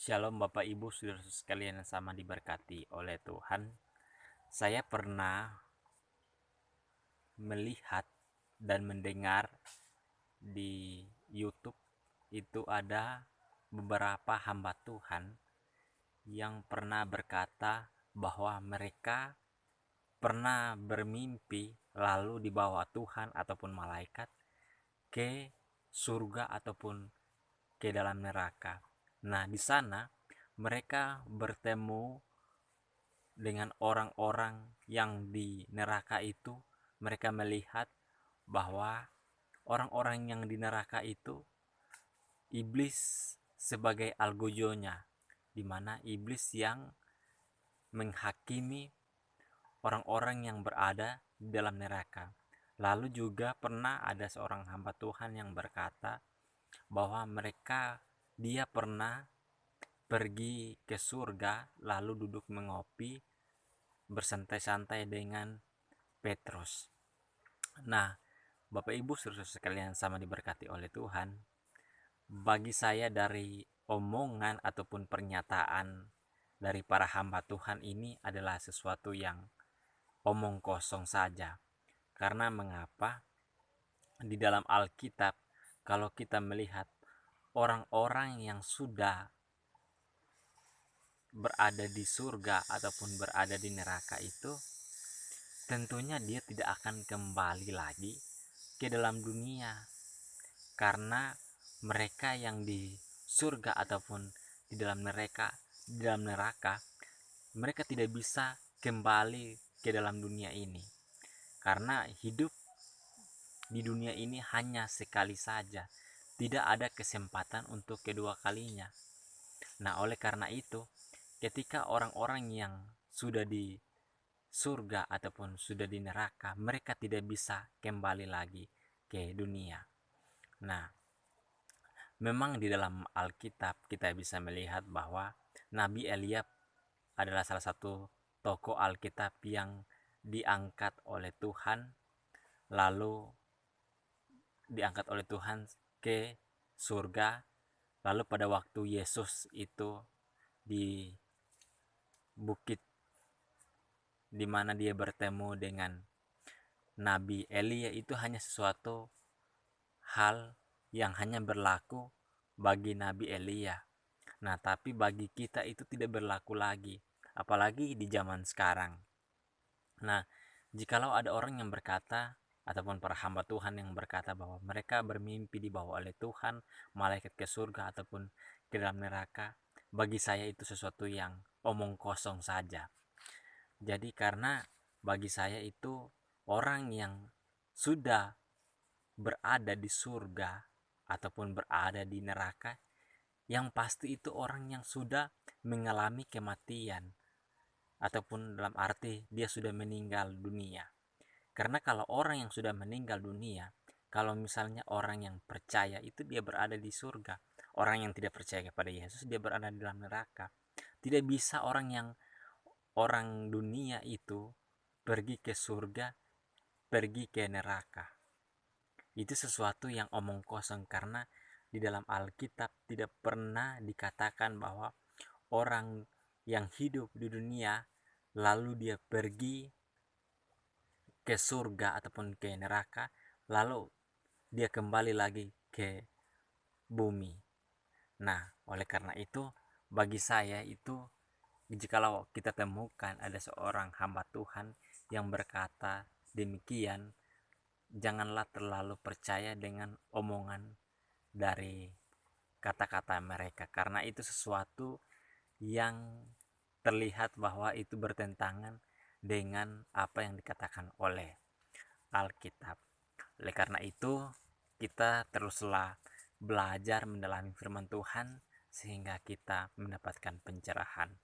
Shalom Bapak Ibu saudara sekalian yang sama diberkati oleh Tuhan. Saya pernah melihat dan mendengar di YouTube itu ada beberapa hamba Tuhan yang pernah berkata bahwa mereka pernah bermimpi lalu dibawa Tuhan ataupun malaikat ke surga ataupun ke dalam neraka. Nah, di sana mereka bertemu dengan orang-orang yang di neraka itu. Mereka melihat bahwa orang-orang yang di neraka itu iblis sebagai algojonya, di mana iblis yang menghakimi orang-orang yang berada di dalam neraka. Lalu juga pernah ada seorang hamba Tuhan yang berkata bahwa dia pernah pergi ke surga lalu duduk mengopi bersantai-santai dengan Petrus. Nah, Bapak Ibu saudara sekalian sama diberkati oleh Tuhan, bagi saya dari omongan ataupun pernyataan dari para hamba Tuhan ini adalah sesuatu yang omong kosong saja. Karena mengapa? Di dalam Alkitab, kalau kita melihat orang-orang yang sudah berada di surga ataupun berada di neraka itu, tentunya dia tidak akan kembali lagi ke dalam dunia, karena mereka yang di surga ataupun di dalam neraka, mereka tidak bisa kembali ke dalam dunia ini, karena hidup di dunia ini hanya sekali saja, tidak ada kesempatan untuk kedua kalinya. Nah, oleh karena itu, ketika orang-orang yang sudah di surga ataupun sudah di neraka, mereka tidak bisa kembali lagi ke dunia. Nah, memang di dalam Alkitab kita bisa melihat bahwa Nabi Elia adalah salah satu tokoh Alkitab yang diangkat oleh Tuhan, lalu diangkat oleh Tuhan ke surga. Lalu pada waktu Yesus itu di bukit di mana dia bertemu dengan Nabi Elia, itu hanya sesuatu hal yang hanya berlaku bagi Nabi Elia. Nah, tapi bagi kita itu tidak berlaku lagi, apalagi di zaman sekarang. Nah, jikalau ada orang yang berkata ataupun para hamba Tuhan yang berkata bahwa mereka bermimpi dibawa oleh Tuhan, malaikat ke surga ataupun ke dalam neraka, bagi saya itu sesuatu yang omong kosong saja. Jadi karena bagi saya itu orang yang sudah berada di surga ataupun berada di neraka, yang pasti itu orang yang sudah mengalami kematian, ataupun dalam arti dia sudah meninggal dunia. Karena kalau orang yang sudah meninggal dunia, kalau misalnya orang yang percaya itu dia berada di surga, orang yang tidak percaya kepada Yesus dia berada di dalam neraka. Tidak bisa orang dunia itu pergi ke surga, pergi ke neraka. Itu sesuatu yang omong kosong, karena di dalam Alkitab tidak pernah dikatakan bahwa orang yang hidup di dunia lalu dia pergi ke surga ataupun ke neraka lalu dia kembali lagi ke bumi. Nah, oleh karena itu bagi saya itu, jikalau kita temukan ada seorang hamba Tuhan yang berkata demikian, janganlah terlalu percaya dengan omongan dari kata-kata mereka, karena itu sesuatu yang terlihat bahwa itu bertentangan dengan apa yang dikatakan oleh Alkitab. Oleh karena itu, kita teruslah belajar mendalami firman Tuhan sehingga kita mendapatkan pencerahan.